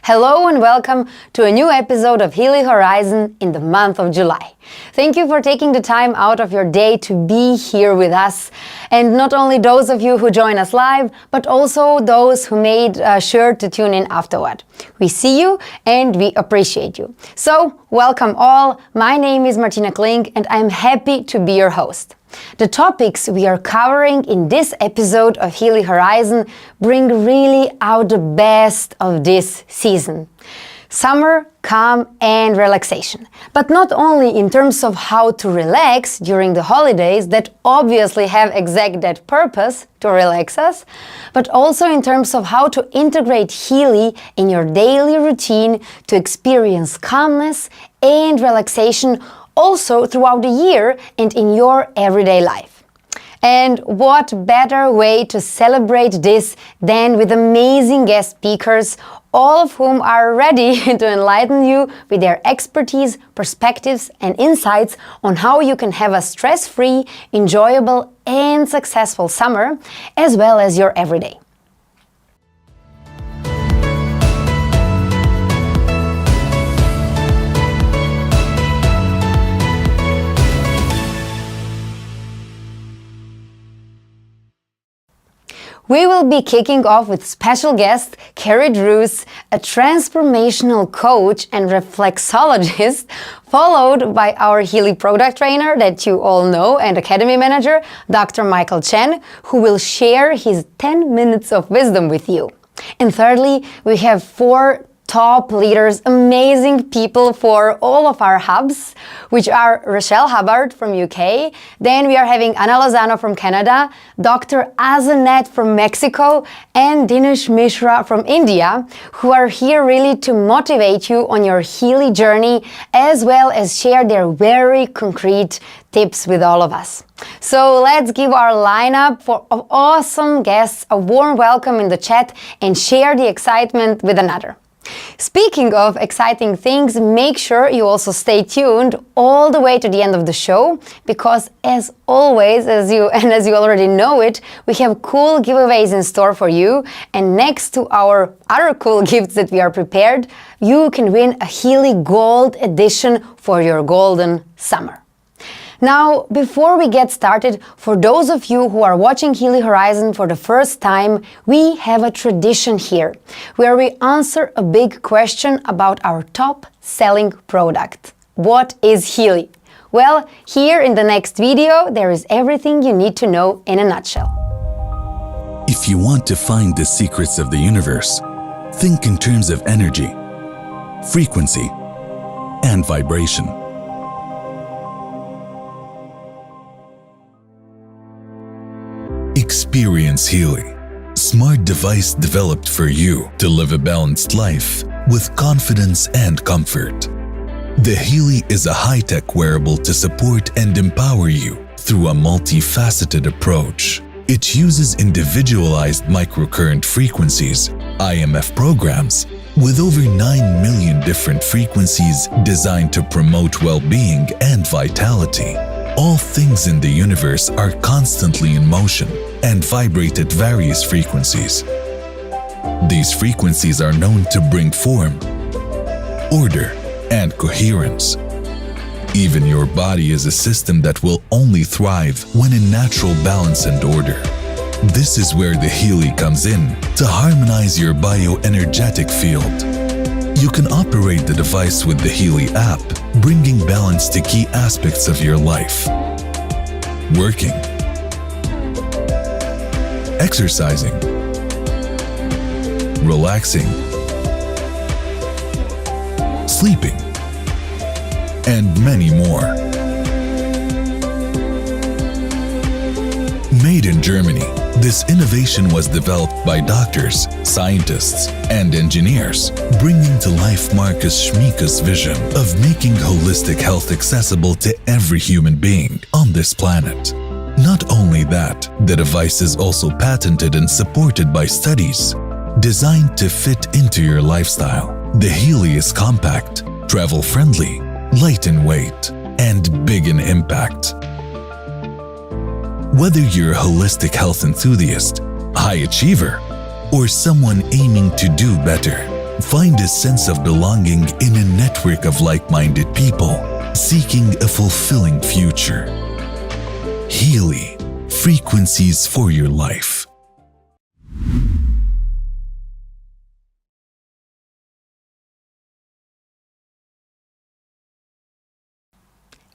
Hello and welcome to a new episode of Healy Horizon in the month of July. Thank you for taking the time out of your day to be here with us. And not only those of you who join us live, but also those who made sure to tune in afterward. We see you and we appreciate you. So, welcome all. My name is Martina Kling and I'm happy to be your host. The topics we are covering in this episode of Healy Horizon bring really out the best of this season. Summer, calm and relaxation. But not only in terms of how to relax during the holidays that obviously have exact that purpose to relax us, but also in terms of how to integrate Healy in your daily routine to experience calmness and relaxation also throughout the year and in your everyday life. And what better way to celebrate this than with amazing guest speakers, all of whom are ready to enlighten you with their expertise, perspectives and insights on how you can have a stress-free, enjoyable and successful summer, as well as your everyday. We will be kicking off with special guest Carrie Druce, a transformational coach and reflexologist, followed by our Healy product trainer that you all know and academy manager, Dr. Michael Chen, who will share his 10 minutes of wisdom with you. And thirdly, we have 4 top leaders, amazing people for all of our hubs, which are Rochelle Hubbard from UK, then we are having Anna Lozano from Canada, Dr. Azeneth from Mexico, and Dinesh Mishra from India, who are here really to motivate you on your Healy journey, as well as share their very concrete tips with all of us. So let's give our lineup of awesome guests a warm welcome in the chat and share the excitement with another. Speaking of exciting things, make sure you also stay tuned all the way to the end of the show, because as always, as you already know it, we have cool giveaways in store for you, and next to our other cool gifts that we are prepared, you can win a Healy Gold Edition for your golden summer. Now, before we get started, for those of you who are watching Healy Horizon for the first time, we have a tradition here, where we answer a big question about our top-selling product. What is Healy? Well, here in the next video, there is everything you need to know in a nutshell. If you want to find the secrets of the universe, think in terms of energy, frequency, and vibration. Experience Healy, smart device developed for you to live a balanced life with confidence and comfort. The Healy is a high-tech wearable to support and empower you through a multifaceted approach. It uses individualized microcurrent frequencies, IMF programs, with over 9 million different frequencies designed to promote well-being and vitality. All things in the universe are constantly in motion and vibrate at various frequencies. These frequencies are known to bring form, order, and coherence. Even your body is a system that will only thrive when in natural balance and order. This is where the Healy comes in to harmonize your bioenergetic field. You can operate the device with the Healy app, bringing balance to key aspects of your life. Working, exercising, relaxing, sleeping, and many more. Made in Germany, this innovation was developed by doctors, scientists, and engineers, bringing to life Marcus Schmieka's vision of making holistic health accessible to every human being on this planet. Not only that, the device is also patented and supported by studies designed to fit into your lifestyle. The Healy is compact, travel-friendly, light in weight, and big in impact. Whether you're a holistic health enthusiast, high achiever, or someone aiming to do better, Find a sense of belonging in a network of like-minded people seeking a fulfilling future. Healy, frequencies for your life.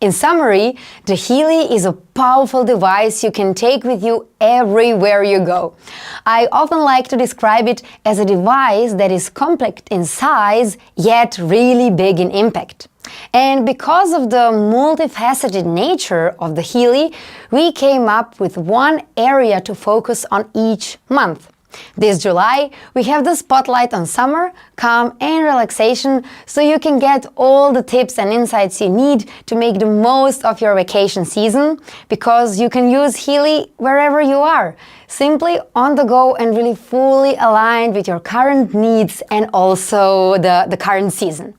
In summary, the Healy is a powerful device you can take with you everywhere you go. I often like to describe it as a device that is compact in size, yet really big in impact. And because of the multifaceted nature of the Healy, we came up with one area to focus on each month. This July, we have the spotlight on summer, calm and relaxation, so you can get all the tips and insights you need to make the most of your vacation season, because you can use Healy wherever you are, simply on the go and really fully aligned with your current needs and also the current season.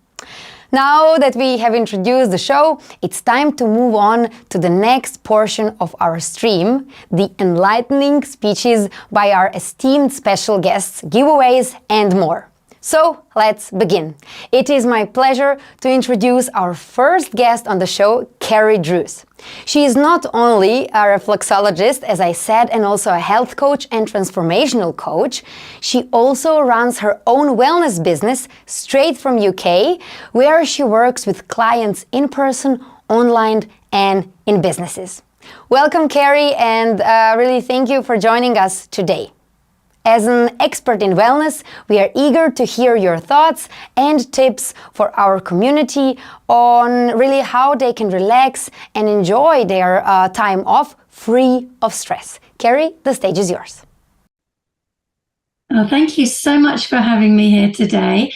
Now that we have introduced the show, it's time to move on to the next portion of our stream, the enlightening speeches by our esteemed special guests, giveaways and more. So let's begin. It is my pleasure to introduce our first guest on the show, Carrie Druce. She is not only a reflexologist, as I said, and also a health coach and transformational coach. She also runs her own wellness business straight from UK, where she works with clients in person, online, and in businesses. Welcome, Carrie, and really thank you for joining us today. As an expert in wellness, we are eager to hear your thoughts and tips for our community on really how they can relax and enjoy their time off free of stress. Carrie, the stage is yours. Oh, thank you so much for having me here today.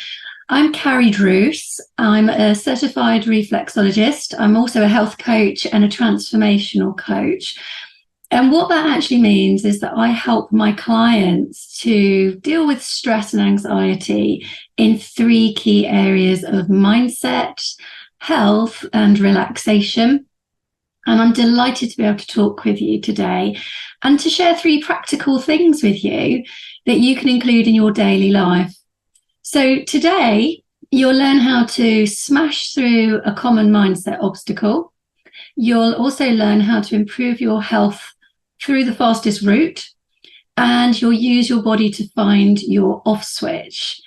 I'm Carrie Druce. I'm a certified reflexologist. I'm also a health coach and a transformational coach. And what that actually means is that I help my clients to deal with stress and anxiety in 3 key areas of mindset, health, and relaxation. And I'm delighted to be able to talk with you today and to share 3 practical things with you that you can include in your daily life. So today, you'll learn how to smash through a common mindset obstacle. You'll also learn how to improve your health through the fastest route, and you'll use your body to find your off switch.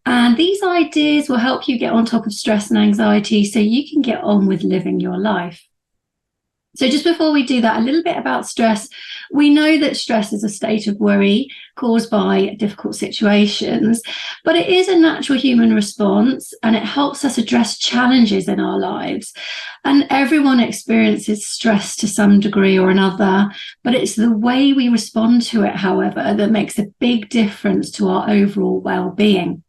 And these ideas will help you get on top of stress and anxiety so you can get on with living your life. So just before we do that, a little bit about stress. We know that stress is a state of worry caused by difficult situations, but it is a natural human response and it helps us address challenges in our lives. And everyone experiences stress to some degree or another, but it's the way we respond to it, however, that makes a big difference to our overall well-being.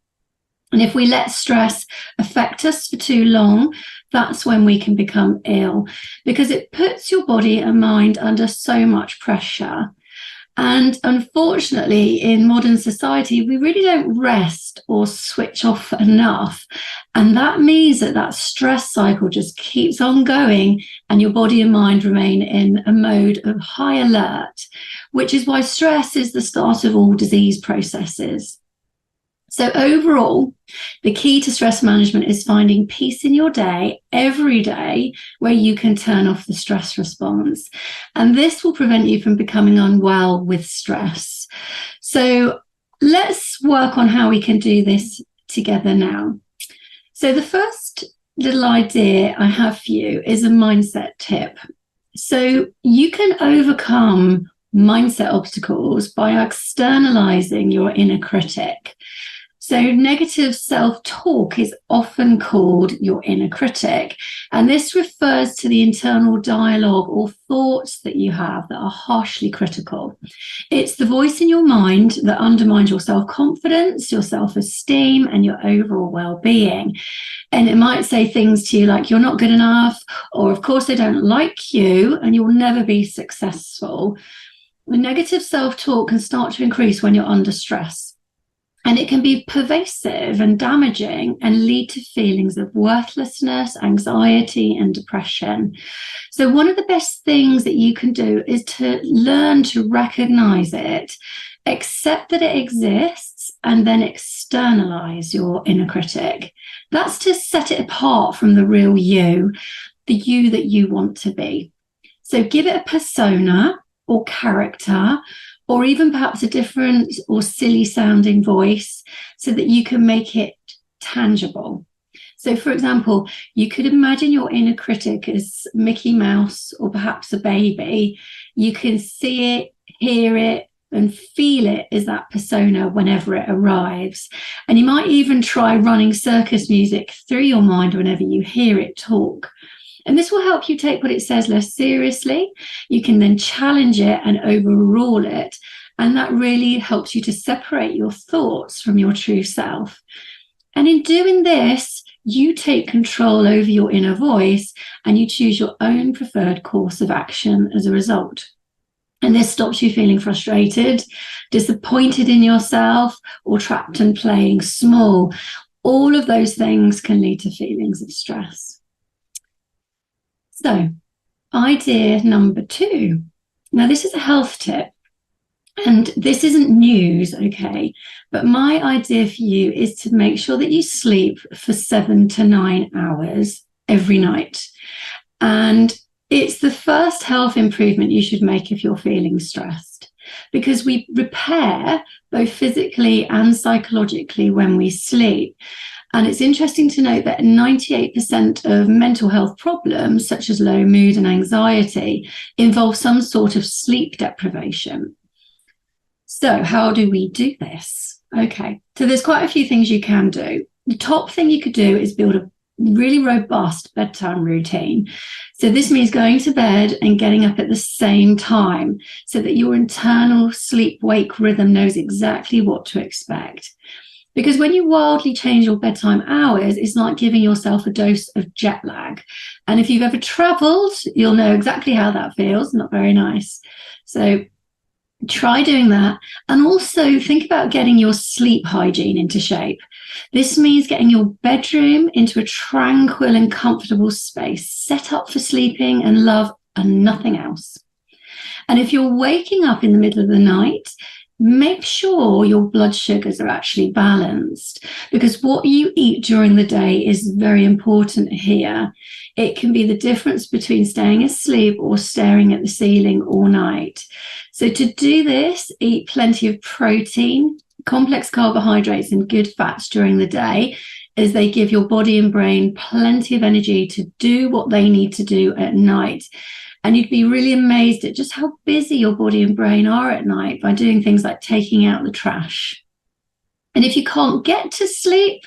And if we let stress affect us for too long, that's when we can become ill, because it puts your body and mind under so much pressure. And unfortunately, in modern society, we really don't rest or switch off enough. And that means that stress cycle just keeps on going and your body and mind remain in a mode of high alert, which is why stress is the start of all disease processes. So overall, the key to stress management is finding peace in your day, every day, where you can turn off the stress response. And this will prevent you from becoming unwell with stress. So let's work on how we can do this together now. So the first little idea I have for you is a mindset tip. So you can overcome mindset obstacles by externalizing your inner critic. So negative self-talk is often called your inner critic, and this refers to the internal dialogue or thoughts that you have that are harshly critical. It's the voice in your mind that undermines your self-confidence, your self-esteem, and your overall well-being. And it might say things to you like, you're not good enough, or of course they don't like you, and you'll never be successful. The negative self-talk can start to increase when you're under stress. And it can be pervasive and damaging and lead to feelings of worthlessness, anxiety, and depression. So one of the best things that you can do is to learn to recognize it, accept that it exists, and then externalize your inner critic. That's to set it apart from the real you, the you that you want to be. So give it a persona or character, or even perhaps a different or silly sounding voice, so that you can make it tangible. So, for example, you could imagine your inner critic as Mickey Mouse or perhaps a baby. You can see it, hear it, and feel it as that persona whenever it arrives. And you might even try running circus music through your mind whenever you hear it talk. And this will help you take what it says less seriously. You can then challenge it and overrule it. And that really helps you to separate your thoughts from your true self. And in doing this, you take control over your inner voice and you choose your own preferred course of action as a result. And this stops you feeling frustrated, disappointed in yourself, or trapped and playing small. All of those things can lead to feelings of stress. So, idea number 2. Now, this is a health tip. And this isn't news, okay? But my idea for you is to make sure that you sleep for 7 to 9 hours every night. And it's the first health improvement you should make if you're feeling stressed, because we repair both physically and psychologically when we sleep. And it's interesting to note that 98% of mental health problems, such as low mood and anxiety, involve some sort of sleep deprivation. So how do we do this? Okay, so there's quite a few things you can do. The top thing you could do is build a really robust bedtime routine. So this means going to bed and getting up at the same time so that your internal sleep-wake rhythm knows exactly what to expect. Because when you wildly change your bedtime hours, it's like giving yourself a dose of jet lag. And if you've ever traveled, you'll know exactly how that feels. Not very nice. So try doing that. And also think about getting your sleep hygiene into shape. This means getting your bedroom into a tranquil and comfortable space, set up for sleeping and love and nothing else. And if you're waking up in the middle of the night, make sure your blood sugars are actually balanced, because what you eat during the day is very important here. It can be the difference between staying asleep or staring at the ceiling all night. So to do this, eat plenty of protein, complex carbohydrates and good fats during the day, as they give your body and brain plenty of energy to do what they need to do at night. And you'd be really amazed at just how busy your body and brain are at night by doing things like taking out the trash. And if you can't get to sleep,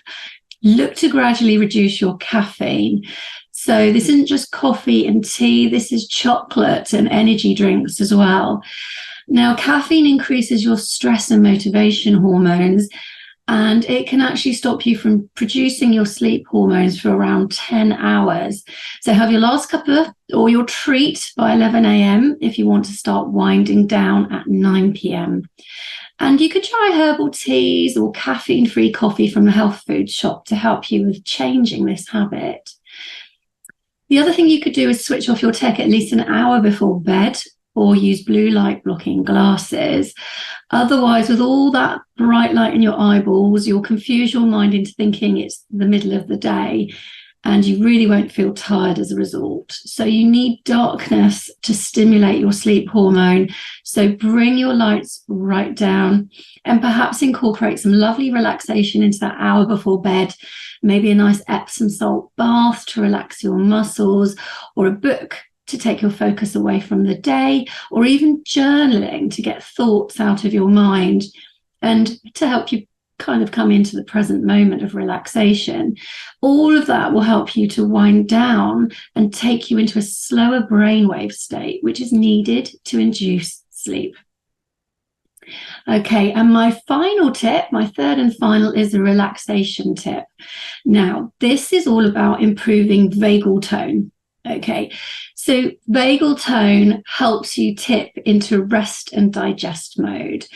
look to gradually reduce your caffeine. So this isn't just coffee and tea, this is chocolate and energy drinks as well. Now, caffeine increases your stress and motivation hormones, and it can actually stop you from producing your sleep hormones for around 10 hours. So have your last cup of or your treat by 11 a.m. if you want to start winding down at 9 p.m. And you could try herbal teas or caffeine-free coffee from a health food shop to help you with changing this habit. The other thing you could do is switch off your tech at least an hour before bed, or use blue light blocking glasses. Otherwise, with all that bright light in your eyeballs, you'll confuse your mind into thinking it's the middle of the day, and you really won't feel tired as a result. So you need darkness to stimulate your sleep hormone. So bring your lights right down and perhaps incorporate some lovely relaxation into that hour before bed. Maybe a nice Epsom salt bath to relax your muscles, or a book to take your focus away from the day, or even journaling to get thoughts out of your mind and to help you kind of come into the present moment of relaxation. All of that will help you to wind down and take you into a slower brainwave state, which is needed to induce sleep. Okay, and my final tip, my third and final, is a relaxation tip. Now, this is all about improving vagal tone. Okay, so vagal tone helps you tip into rest and digest mode.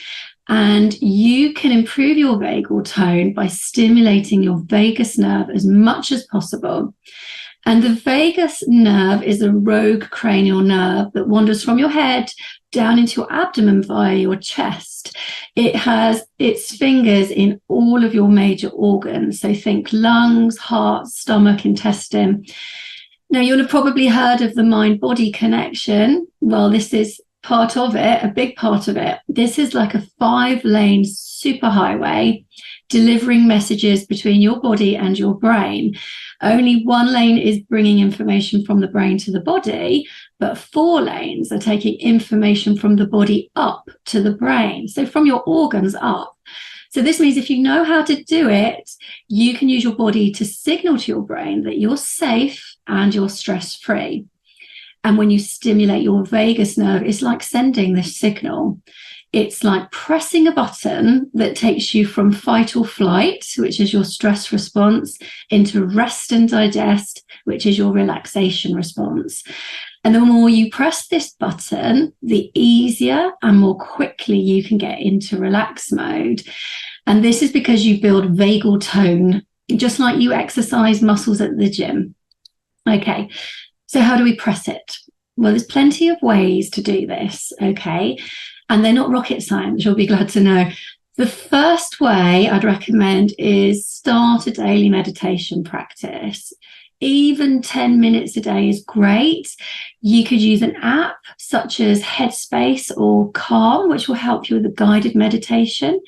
And you can improve your vagal tone by stimulating your vagus nerve as much as possible. And the vagus nerve is a rogue cranial nerve that wanders from your head down into your abdomen via your chest. It has its fingers in all of your major organs. So think lungs, heart, stomach, intestine. Now, you'll have probably heard of the mind-body connection. Well, this is part of it, a big part of it. This is like a 5-lane superhighway delivering messages between your body and your brain. Only 1 lane is bringing information from the brain to the body, but 4 lanes are taking information from the body up to the brain. So from your organs up. So this means if you know how to do it, you can use your body to signal to your brain that you're safe and you're stress-free. And when you stimulate your vagus nerve, it's like sending this signal. It's like pressing a button that takes you from fight or flight, which is your stress response, into rest and digest, which is your relaxation response. And the more you press this button, the easier and more quickly you can get into relax mode. And this is because you build vagal tone, just like you exercise muscles at the gym. Okay, so how do we press it? Well, there's plenty of ways to do this, okay? And they're not rocket science, you'll be glad to know. The first way I'd recommend is start a daily meditation practice. Even 10 minutes a day is great. You could use an app such as Headspace or Calm, which will help you with a guided meditation.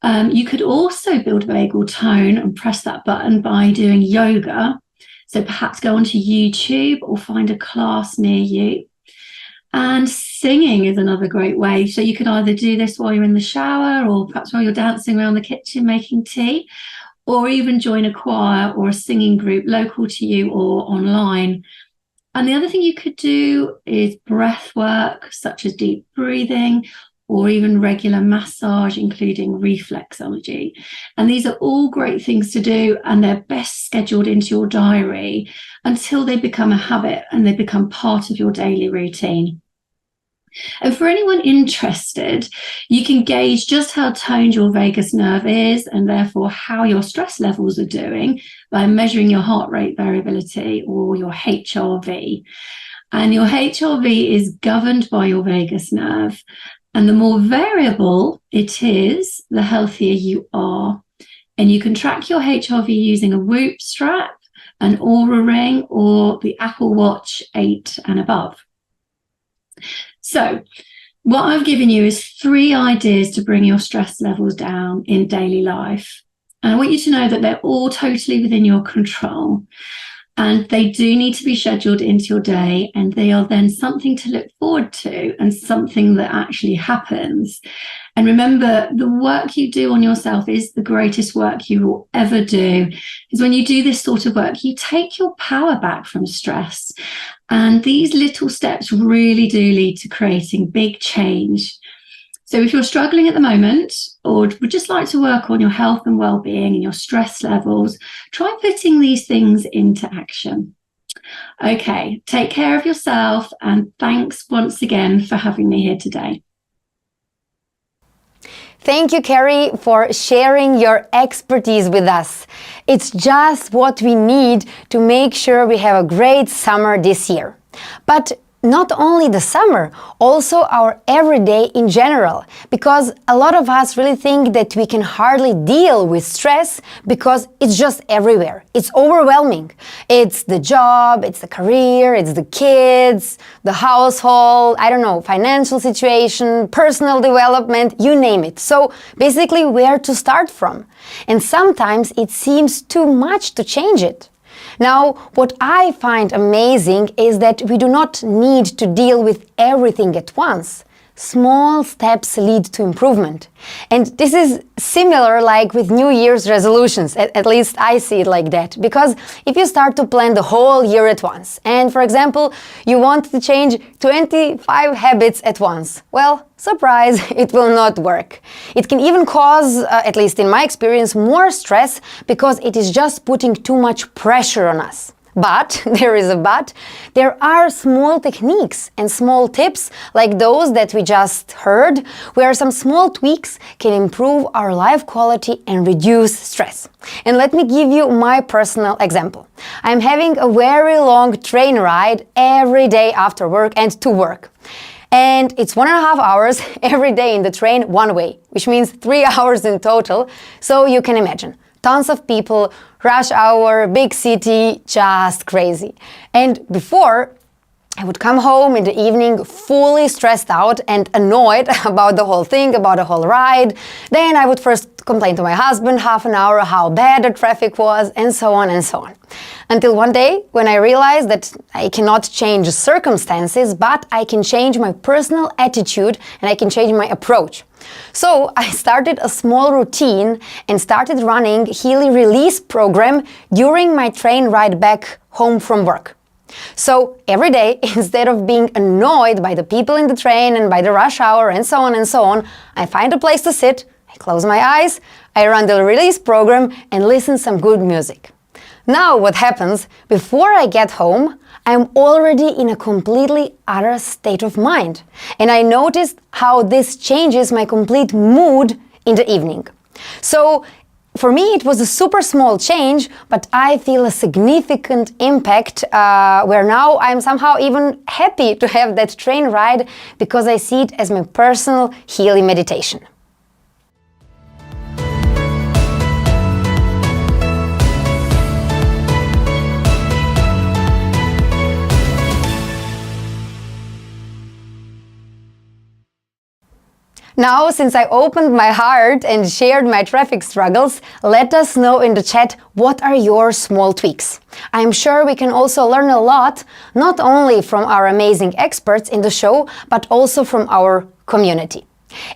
You could also build vagal tone and press that button by doing yoga. So perhaps go onto YouTube or find a class near you. And singing is another great way. So you could either do this while you're in the shower or perhaps while you're dancing around the kitchen making tea, or even join a choir or a singing group local to you or online. And the other thing you could do is breath work, such as deep breathing, or even regular massage, including reflexology. And these are all great things to do, and they're best scheduled into your diary until they become a habit and they become part of your daily routine. And for anyone interested, you can gauge just how toned your vagus nerve is and therefore how your stress levels are doing by measuring your heart rate variability, or your HRV. And your HRV is governed by your vagus nerve. And the more variable it is, the healthier you are. And you can track your HRV using a Whoop strap, an Aura ring, or the Apple Watch 8 and above. So what I've given you is 3 ideas to bring your stress levels down in daily life. And I want you to know that they're all totally within your control. And they do need to be scheduled into your day, and they are then something to look forward to and something that actually happens. And remember, the work you do on yourself is the greatest work you will ever do. Because when you do this sort of work, you take your power back from stress. And these little steps really do lead to creating big change. So if you're struggling at the moment, or would just like to work on your health and well-being and your stress levels, try putting these things into action. Okay, take care of yourself, and thanks once again for having me here today. Thank you, Carrie, for sharing your expertise with us. It's just what we need to make sure we have a great summer this year. But not only the summer, also our everyday in general, because a lot of us really think that we can hardly deal with stress because it's just everywhere. It's overwhelming. It's the job, it's the career, it's the kids, the household, I don't know, financial situation, personal development, you name it. So basically, where to start from? And sometimes it seems too much to change it. Now, what I find amazing is that we do not need to deal with everything at once. Small steps lead to improvement. And this is similar like with New Year's resolutions, at least I see it like that. Because if you start to plan the whole year at once, and for example, you want to change 25 habits at once, well, surprise, it will not work. It can even cause, at least in my experience, more stress because it is just putting too much pressure on us. But, there is a but, there are small techniques and small tips like those that we just heard, where some small tweaks can improve our life quality and reduce stress. And let me give you my personal example. I'm having a very long train ride every day after work and to work. And it's 1.5 hours every day in the train one way, which means 3 hours in total. So you can imagine. Tons of people, rush hour, big city, just crazy. And before, I would come home in the evening fully stressed out and annoyed about the whole thing, about the whole ride. Then I would first complain to my husband half an hour how bad the traffic was, and so on and so on. Until one day when I realized that I cannot change circumstances, but I can change my personal attitude and I can change my approach. So I started a small routine and started running Healy release program during my train ride back home from work. So every day, instead of being annoyed by the people in the train and by the rush hour and so on, I find a place to sit, I close my eyes, I run the release program and listen some good music. Now what happens, before I get home, I'm already in a completely other state of mind. And I noticed how this changes my complete mood in the evening. So for me, it was a super small change, but I feel a significant impact where now I'm somehow even happy to have that train ride because I see it as my personal Healy meditation. Now, since I opened my heart and shared my traffic struggles, let us know in the chat what are your small tweaks. I'm sure we can also learn a lot, not only from our amazing experts in the show, but also from our community.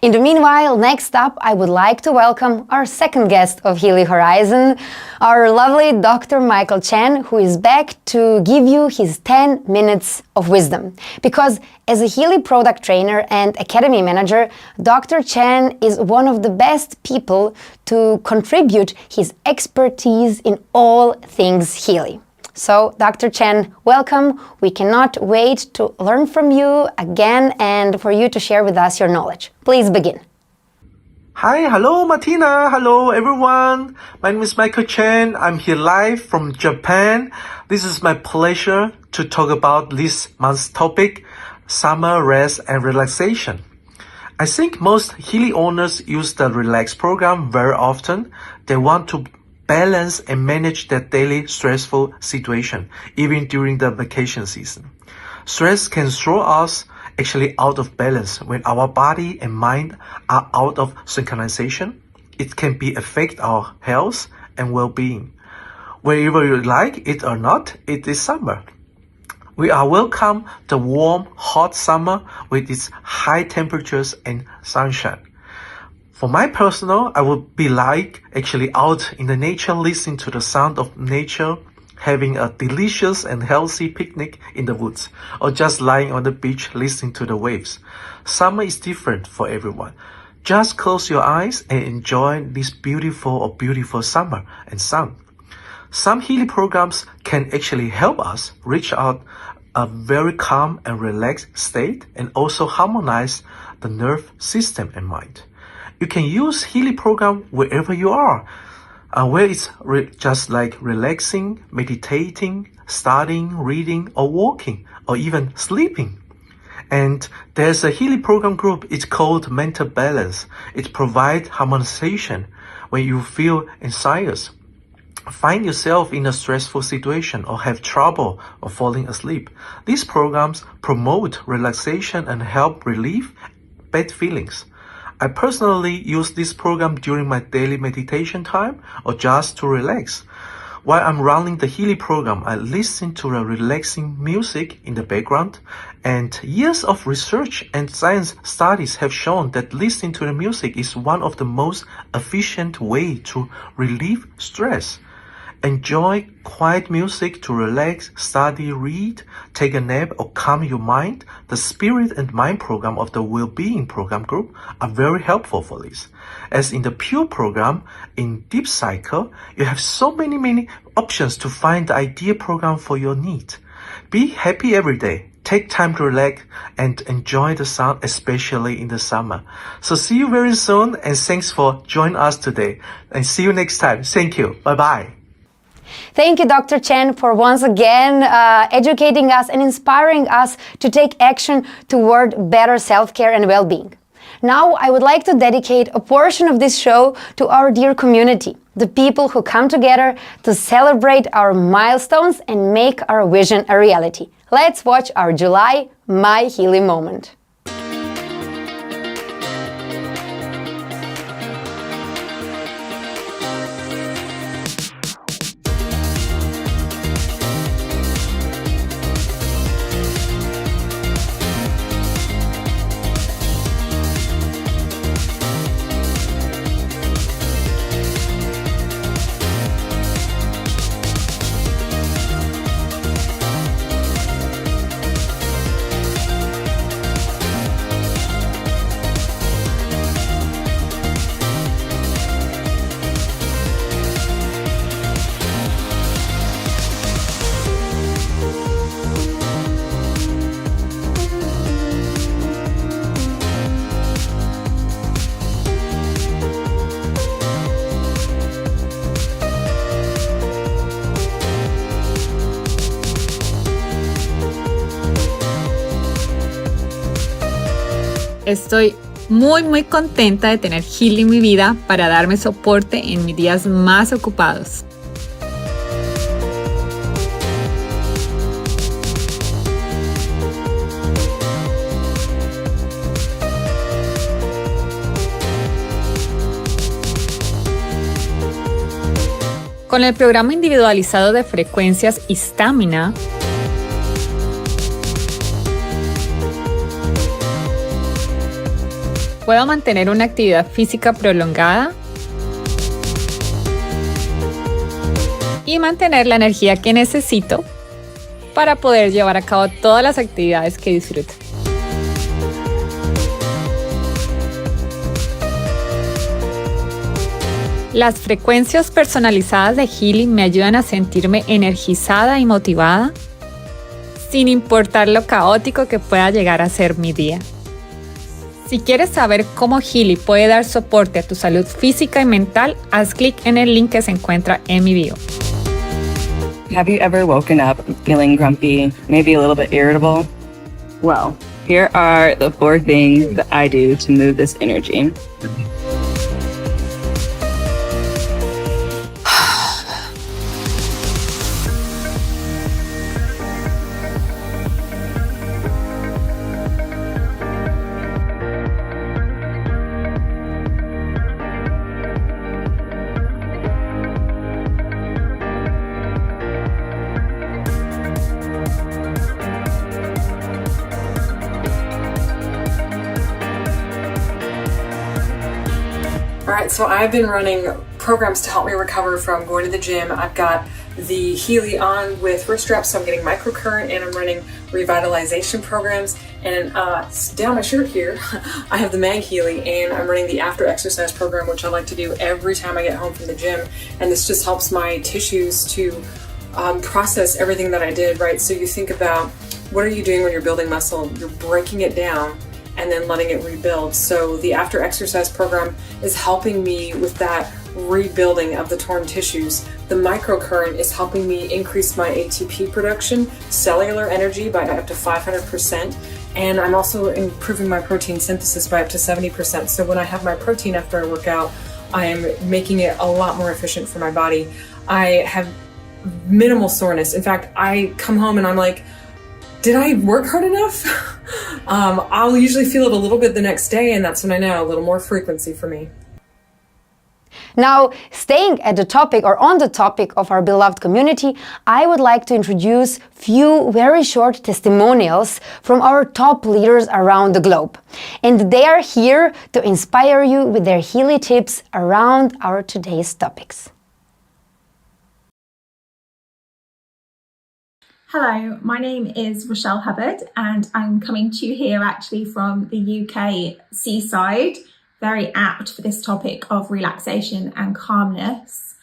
In the meanwhile, next up, I would like to welcome our second guest of Healy Horizon, our lovely Dr. Michael Chen, who is back to give you his 10 minutes of wisdom. Because as a Healy product trainer and academy manager, Dr. Chen is one of the best people to contribute his expertise in all things Healy. So, Dr. Chen, welcome. We cannot wait to learn from you again and for you to share with us your knowledge. Please begin. Hi, hello Martina, hello everyone. My name is Michael Chen. I'm here live from Japan. This is my pleasure to talk about this month's topic, summer rest and relaxation. I think most Healy owners use the Relax program very often. They want to balance and manage their daily stressful situation, even during the vacation season. Stress can throw us actually out of balance when our body and mind are out of synchronization. It can affect our health and well-being. Wherever you like it or not, it is summer. We are welcome the warm, hot summer with its high temperatures and sunshine. For my personal, I would be like actually out in the nature, listening to the sound of nature, having a delicious and healthy picnic in the woods, or just lying on the beach listening to the waves. Summer is different for everyone. Just close your eyes and enjoy this beautiful summer and sun. Some Healy programs can actually help us reach out a very calm and relaxed state and also harmonize the nerve system and mind. You can use Healy program wherever you are, where it's just like relaxing, meditating, studying, reading, or walking, or even sleeping. And there's a Healy program group, it's called Mental Balance. It provides harmonization when you feel anxious, find yourself in a stressful situation, or have trouble of falling asleep. These programs promote relaxation and help relieve bad feelings. I personally use this program during my daily meditation time or just to relax. While I'm running the Healy program, I listen to the relaxing music in the background, and years of research and science studies have shown that listening to the music is one of the most efficient way to relieve stress. Enjoy quiet music to relax, study, read, take a nap, or calm your mind the spirit and mind program of the wellbeing program group are very helpful for this. As in the pure program, in deep cycle, you have so many options to find the ideal program for your need. Be happy every day. Take time to relax and enjoy the sun, especially in the summer. So see you very soon, and thanks for joining us today. And see you next time. Thank you. Bye-bye. Thank you, Dr. Chen, for once again educating us and inspiring us to take action toward better self-care and well-being. Now, I would like to dedicate a portion of this show to our dear community, the people who come together to celebrate our milestones and make our vision a reality. Let's watch our July MYHEALY moment. Estoy muy contenta de tener Healy en mi vida para darme soporte en mis días más ocupados. Con el programa individualizado de frecuencias y estamina, puedo mantener una actividad física prolongada y mantener la energía que necesito para poder llevar a cabo todas las actividades que disfruto. Las frecuencias personalizadas de Healy me ayudan a sentirme energizada y motivada, sin importar lo caótico que pueda llegar a ser mi día. Si quieres saber cómo Healy puede dar soporte a tu salud física y mental, haz clic en el link que se encuentra en mi bio. Have you ever woken up feeling grumpy, maybe a little bit irritable? Well, here are the 4 things that I do to move this energy. Alright, so I've been running programs to help me recover from going to the gym. I've got the Healy on with wrist straps, so I'm getting microcurrent, and I'm running revitalization programs. And down my shirt here, I have the Mag Healy, and I'm running the after exercise program, which I like to do every time I get home from the gym. And this just helps my tissues to process everything that I did, right? So you think about, what are you doing when you're building muscle? You're breaking it down and then letting it rebuild. So the after exercise program is helping me with that rebuilding of the torn tissues. The microcurrent is helping me increase my ATP production, cellular energy by up to 500%, and I'm also improving my protein synthesis by up to 70%. So when I have my protein after I work out, I am making it a lot more efficient for my body. I have minimal soreness. In fact, I come home and I'm like, did I work hard enough? I'll usually feel it a little bit the next day, and that's when I know a little more frequency for me. Now, staying at the topic or on the topic of our beloved community, I would like to introduce few very short testimonials from our top leaders around the globe. And they are here to inspire you with their Healy tips around our today's topics. Hello, my name is Rochelle Hubbard and I'm coming to you here actually from the UK seaside, very apt for this topic of relaxation and calmness.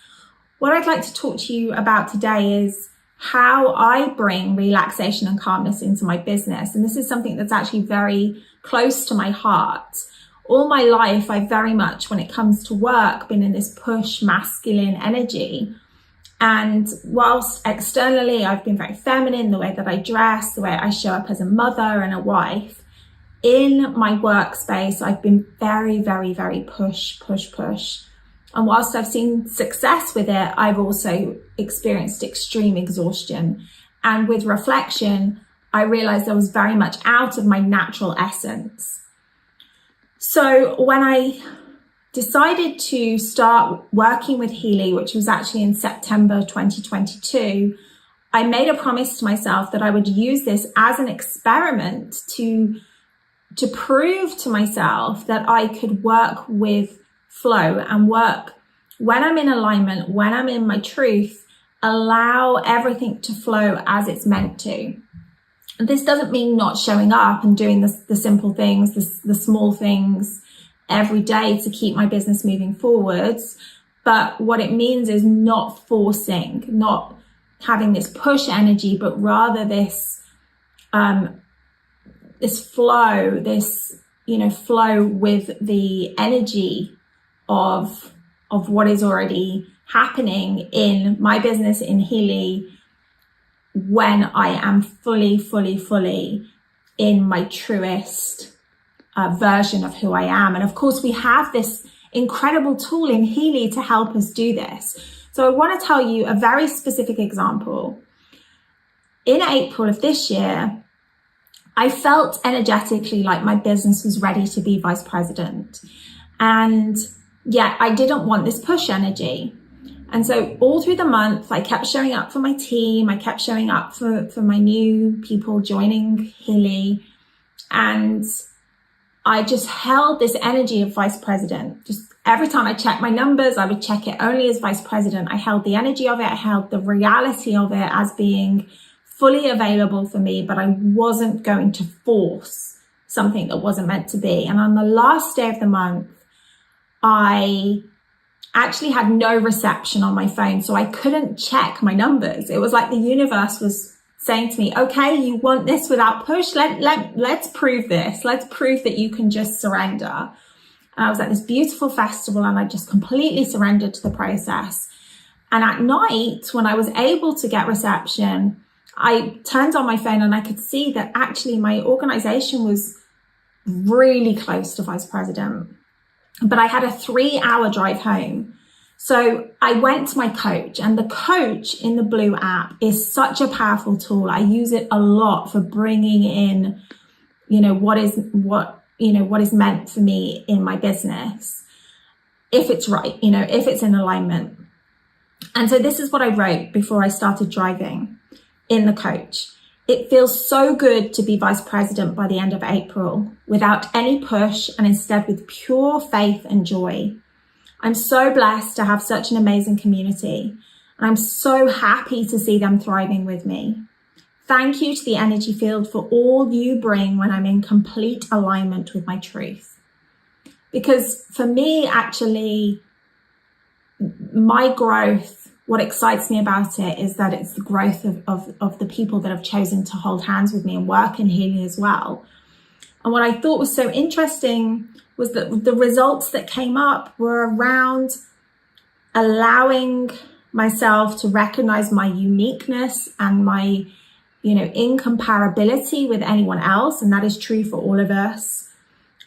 What I'd like to talk to you about today is how I bring relaxation and calmness into my business. And this is something that's actually very close to my heart. All my life, I've very much, when it comes to work, been in this push masculine energy. And whilst externally I've been very feminine, the way that I dress, the way I show up as a mother and a wife, in my workspace, I've been very, very, very push. And whilst I've seen success with it, I've also experienced extreme exhaustion. And with reflection, I realized I was very much out of my natural essence. So when I decided to start working with Healy, which was actually in September 2022, I made a promise to myself that I would use this as an experiment to prove to myself that I could work with flow and work when I'm in alignment, when I'm in my truth, allow everything to flow as it's meant to. And this doesn't mean not showing up and doing the simple things, the small things every day to keep my business moving forwards. But what it means is not forcing, not having this push energy, but rather this flow, flow with the energy of what is already happening in my business in Healy when I am fully in my truest version of who I am. And of course, we have this incredible tool in Healy to help us do this. So I want to tell you a very specific example. In April of this year, I felt energetically like my business was ready to be vice president. And yet I didn't want this push energy. And so all through the month, I kept showing up for my team. I kept showing up for my new people joining Healy. And I just held this energy of vice president. Just every time I checked my numbers, I would check it only as vice president. I held the energy of it. I held the reality of it as being fully available for me, but I wasn't going to force something that wasn't meant to be. And on the last day of the month, I actually had no reception on my phone, so I couldn't check my numbers. It was like the universe was saying to me, okay, you want this without push? Let's prove this. Let's prove that you can just surrender. And I was at this beautiful festival and I just completely surrendered to the process. And at night, when I was able to get reception, I turned on my phone and I could see that actually my organization was really close to vice president. But I had a 3-hour drive home. So I went to my coach, and the coach in the Blue app is such a powerful tool. I use it a lot for bringing in, what is meant for me in my business, if it's right, if it's in alignment. And so this is what I wrote before I started driving in the coach. It feels so good to be vice president by the end of April without any push and instead with pure faith and joy. I'm so blessed to have such an amazing community, and I'm so happy to see them thriving with me. Thank you to the energy field for all you bring when I'm in complete alignment with my truth. Because for me, actually, my growth, what excites me about it is that it's the growth of the people that have chosen to hold hands with me and work in Healy as well. And what I thought was so interesting was that the results that came up were around allowing myself to recognize my uniqueness and my, incomparability with anyone else. And that is true for all of us.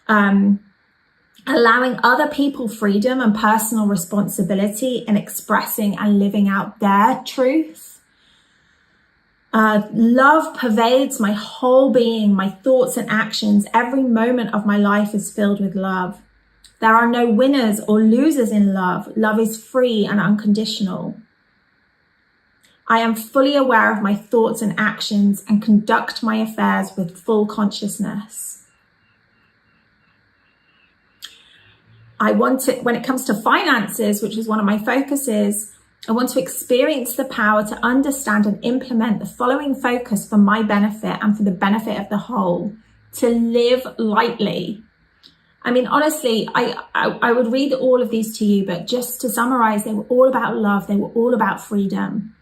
Allowing other people freedom and personal responsibility in expressing and living out their truth. Love pervades my whole being, my thoughts and actions. Every moment of my life is filled with love. There are no winners or losers in love. Love is free and unconditional. I am fully aware of my thoughts and actions and conduct my affairs with full consciousness. I want it, when it comes to finances, which is one of my focuses, I want to experience the power to understand and implement the following focus for my benefit and for the benefit of the whole. To live lightly. I mean, honestly, I would read all of these to you, but just to summarize, they were all about love. They were all about freedom.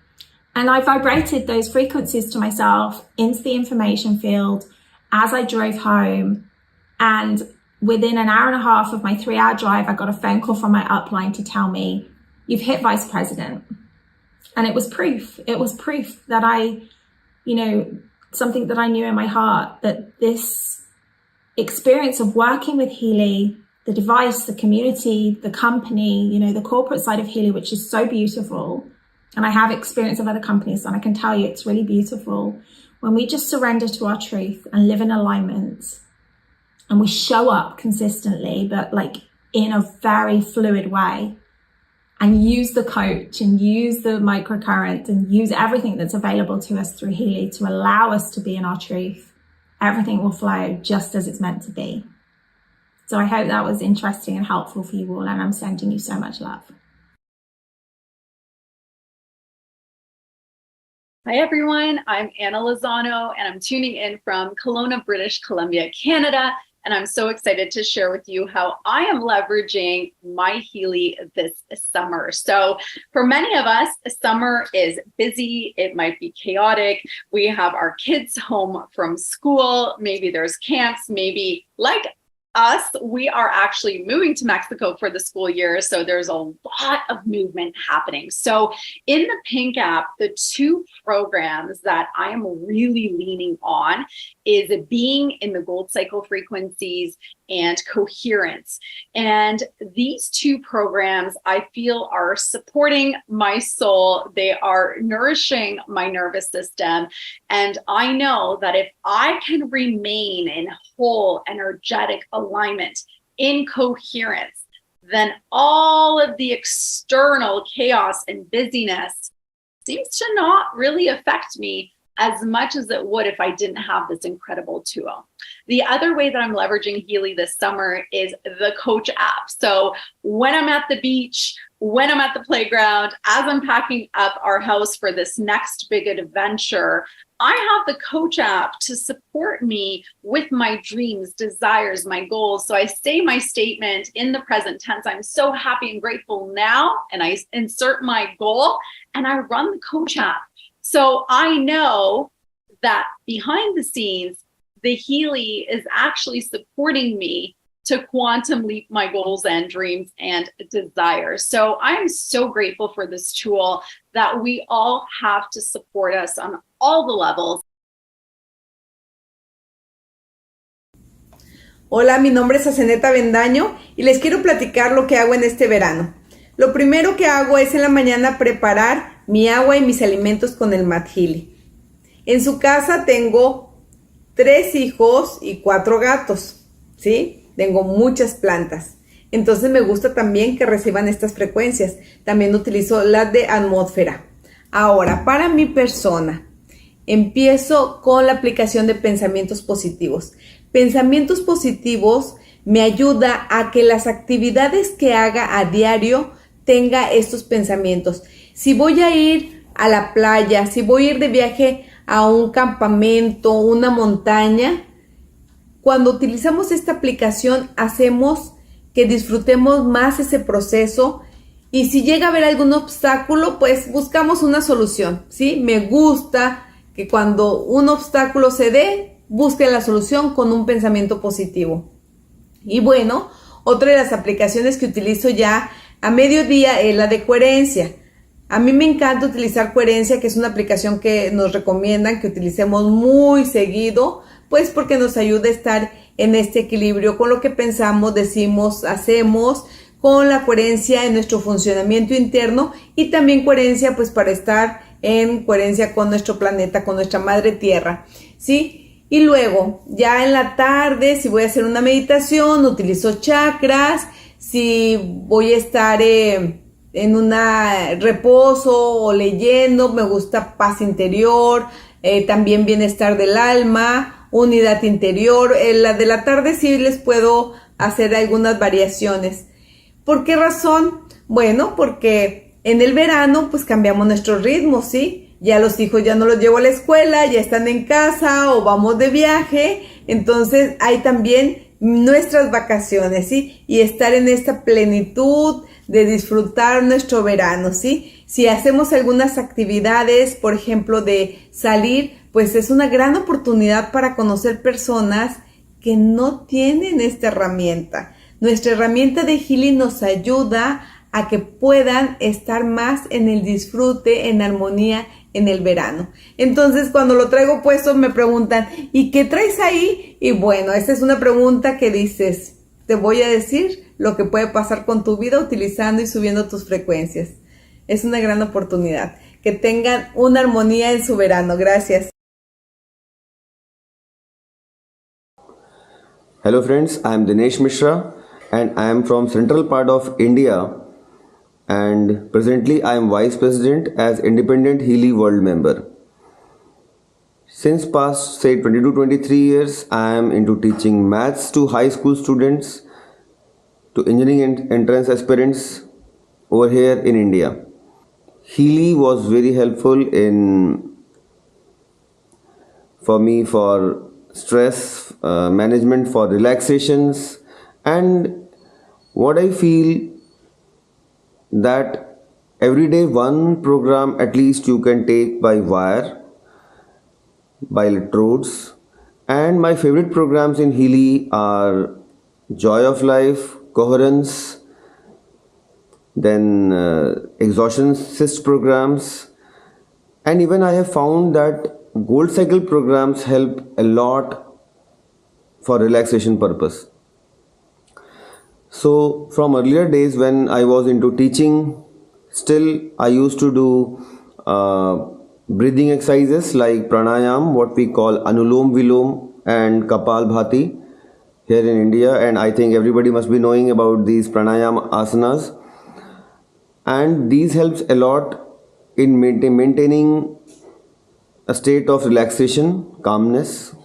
And I vibrated those frequencies to myself into the information field as I drove home. And within an hour and a half of my 3-hour drive, I got a phone call from my upline to tell me, you've hit vice president. And it was proof. It was proof that something that I knew in my heart, that this experience of working with Healy, the device, the community, the company, the corporate side of Healy, which is so beautiful. And I have experience of other companies, and I can tell you it's really beautiful. When we just surrender to our truth and live in alignment, and we show up consistently, but like in a very fluid way, and use the coach and use the microcurrent and use everything that's available to us through Healy to allow us to be in our truth, everything will flow just as it's meant to be. So I hope that was interesting and helpful for you all, and I'm sending you so much love. Hi everyone, I'm Anna Lozano and I'm tuning in from Kelowna, British Columbia, Canada. And I'm so excited to share with you how I am leveraging my Healy this summer. So for many of us, summer is busy. It might be chaotic. We have our kids home from school. Maybe there's camps, maybe like us, we are actually moving to Mexico for the school year. So there's a lot of movement happening. So in the Pink app, the 2 programs that I am really leaning on is being in the gold cycle frequencies and coherence. And these 2 programs I feel are supporting my soul. They are nourishing my nervous system. And I know that if I can remain in whole energetic alignment, in coherence, then all of the external chaos and busyness seems to not really affect me as much as it would if I didn't have this incredible tool. The other way that I'm leveraging Healy this summer is the coach app. So when I'm at the beach, when I'm at the playground, as I'm packing up our house for this next big adventure, I have the coach app to support me with my dreams, desires, my goals. So I say my statement in the present tense, I'm so happy and grateful now, and I insert my goal and I run the coach app. So I know that behind the scenes, the Healy is actually supporting me to quantum leap my goals and dreams and desires. So I'm so grateful for this tool that we all have to support us on all the levels. Hola, mi nombre es Azeneth Avendaño y les quiero platicar lo que hago en este verano. Lo primero que hago es en la mañana preparar mi agua y mis alimentos con el mat Healy. En su casa tengo 3 hijos y 4 gatos, ¿sí? Tengo muchas plantas. Entonces me gusta también que reciban estas frecuencias. También utilizo las de atmósfera. Ahora, para mi persona, empiezo con la aplicación de pensamientos positivos. Pensamientos positivos me ayuda a que las actividades que haga a diario tenga estos pensamientos. Si voy a ir a la playa, si voy a ir de viaje a un campamento, una montaña, cuando utilizamos esta aplicación hacemos que disfrutemos más ese proceso, y si llega a haber algún obstáculo, pues buscamos una solución, ¿sí? Me gusta que cuando un obstáculo se dé, busque la solución con un pensamiento positivo. Y bueno, otra de las aplicaciones que utilizo ya a mediodía es la de coherencia. A mí me encanta utilizar coherencia, que es una aplicación que nos recomiendan que utilicemos muy seguido, pues porque nos ayuda a estar en este equilibrio con lo que pensamos, decimos, hacemos, con la coherencia en nuestro funcionamiento interno, y también coherencia pues para estar en coherencia con nuestro planeta, con nuestra madre tierra, ¿sí? Y luego, ya en la tarde, si voy a hacer una meditación, utilizo chakras. Si voy a estar en un reposo o leyendo, me gusta paz interior, también bienestar del alma, unidad interior. La de la tarde sí les puedo hacer algunas variaciones. ¿Por qué razón? Bueno, porque En el verano, pues cambiamos nuestros ritmos, ¿sí? Ya los hijos ya no los llevo a la escuela, ya están en casa o vamos de viaje. Entonces hay también nuestras vacaciones, ¿sí? Y estar en esta plenitud de disfrutar nuestro verano, ¿sí? Si hacemos algunas actividades, por ejemplo, de salir, pues es una gran oportunidad para conocer personas que no tienen esta herramienta. Nuestra herramienta de Healy nos ayuda a que puedan estar más en el disfrute, en armonía en el verano. Entonces, cuando lo traigo puesto, me preguntan, ¿y qué traes ahí? Y bueno, esta es una pregunta que dices, te voy a decir lo que puede pasar con tu vida utilizando y subiendo tus frecuencias. Es una gran oportunidad. Que tengan una armonía en su verano. Gracias. Hello friends, I am Dinesh Mishra and I am from central part of India, and presently I am Vice President as Independent Healy World Member. Since past say 22-23 years, I am into teaching maths to high school students, to engineering entrance aspirants over here in India. Healy was very helpful for me for stress management, for relaxations, and what I feel that every day one program at least you can take by wire, by electrodes, and my favorite programs in Healy are Joy of Life, Coherence, then exhaustion cyst programs, and even I have found that Gold Cycle programs help a lot for relaxation purpose. So from earlier days when I was into teaching, still I used to do breathing exercises like pranayam, what we call Anulom Vilom and Kapal Bhati here in India, and I think everybody must be knowing about these pranayam asanas, and these helps a lot in maintaining a state of relaxation, calmness.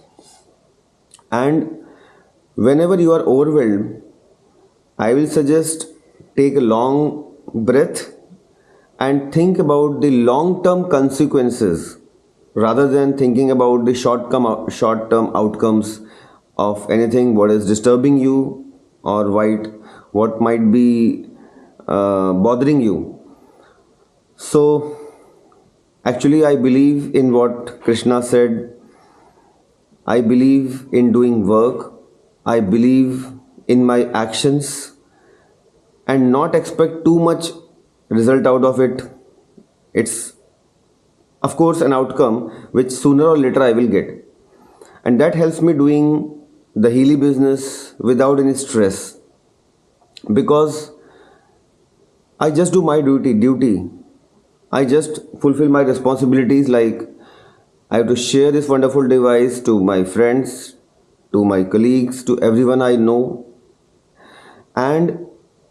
And whenever you are overwhelmed, I will suggest take a long breath and think about the long-term consequences rather than thinking about the short-term outcomes of anything what is disturbing you or what might be bothering you. So actually I believe in what Krishna said. I believe in doing work. I believe in my actions and not expect too much result out of it. It's of course an outcome which sooner or later I will get, and that helps me doing the Healy business without any stress, because I just do my duty. I just fulfill my responsibilities, like I have to share this wonderful device to my friends, to my colleagues, to everyone I know, and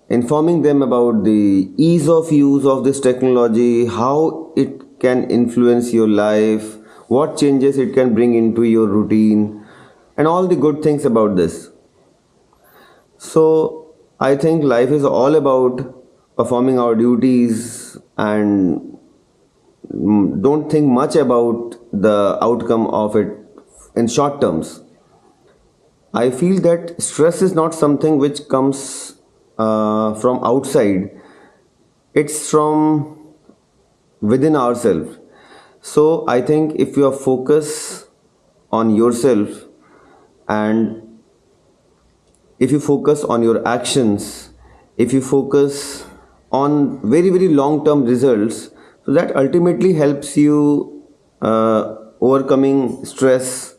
informing them about the ease of use of this technology, how it can influence your life, what changes it can bring into your routine, and all the good things about this. So I think life is all about performing our duties and don't think much about the outcome of it in short terms. I feel that stress is not something which comes from outside. It's from within ourselves. So I think if you are focused on yourself and if you focus on your actions, if you focus on very, very long-term results, so that ultimately helps you overcoming stress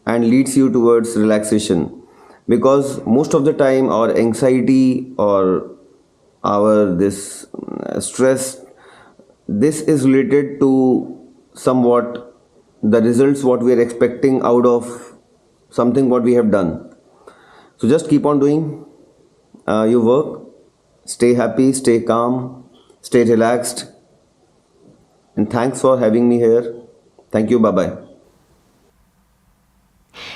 and leads you towards relaxation. Because most of the time our anxiety or our this stress, this is related to somewhat the results what we are expecting out of something what we have done. So just keep on doing your work, stay happy, stay calm, stay relaxed, and thanks for having me here. Thank you. Bye-bye.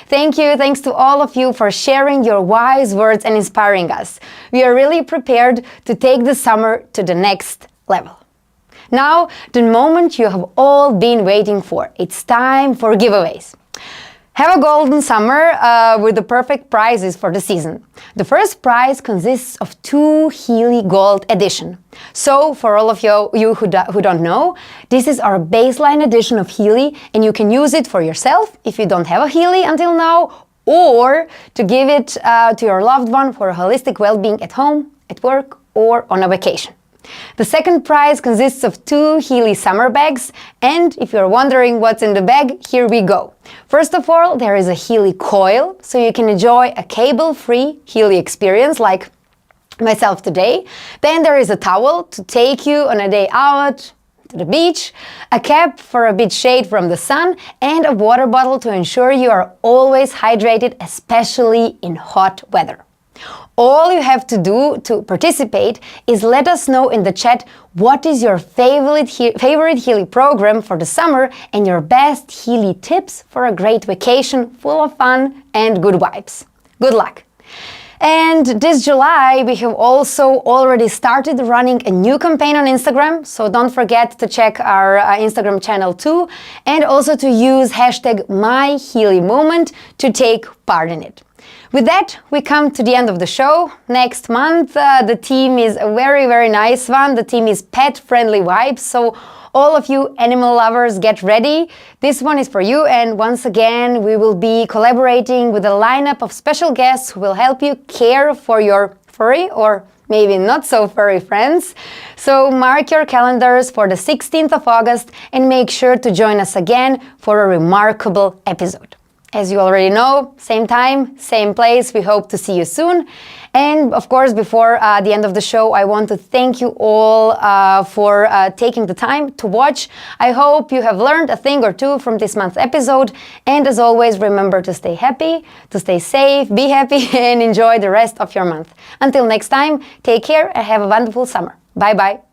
Thank you. Thanks to all of you for sharing your wise words and inspiring us. We are really prepared to take the summer to the next level. Now, the moment you have all been waiting for. It's time for giveaways. Have a golden summer with the perfect prizes for the season. The first prize consists of 2 Healy Gold Edition. So, for all of you who don't know, this is our baseline edition of Healy, and you can use it for yourself if you don't have a Healy until now, or to give it to your loved one for holistic well-being at home, at work, or on a vacation. The second prize consists of 2 Healy summer bags, and if you're wondering what's in the bag, here we go. First of all, there is a Healy coil, so you can enjoy a cable-free Healy experience like myself today. Then there is a towel to take you on a day out to the beach, a cap for a bit shade from the sun, and a water bottle to ensure you are always hydrated, especially in hot weather. All you have to do to participate is let us know in the chat what is your favorite Healy program for the summer and your best Healy tips for a great vacation full of fun and good vibes. Good luck! And this July, we have also already started running a new campaign on Instagram, so don't forget to check our Instagram channel too, and also to use hashtag #MyHealyMoment to take part in it. With that, we come to the end of the show. Next month, the theme is a very, very nice one. The theme is pet-friendly vibes, so all of you animal lovers, get ready. This one is for you, and once again, we will be collaborating with a lineup of special guests who will help you care for your furry or maybe not so furry friends. So mark your calendars for the 16th of August and make sure to join us again for a remarkable episode. As you already know, same time, same place, we hope to see you soon. And of course, before the end of the show, I want to thank you all for taking the time to watch. I hope you have learned a thing or two from this month's episode. And as always, remember to stay happy, to stay safe, be happy, and enjoy the rest of your month. Until next time, take care and have a wonderful summer. Bye-bye.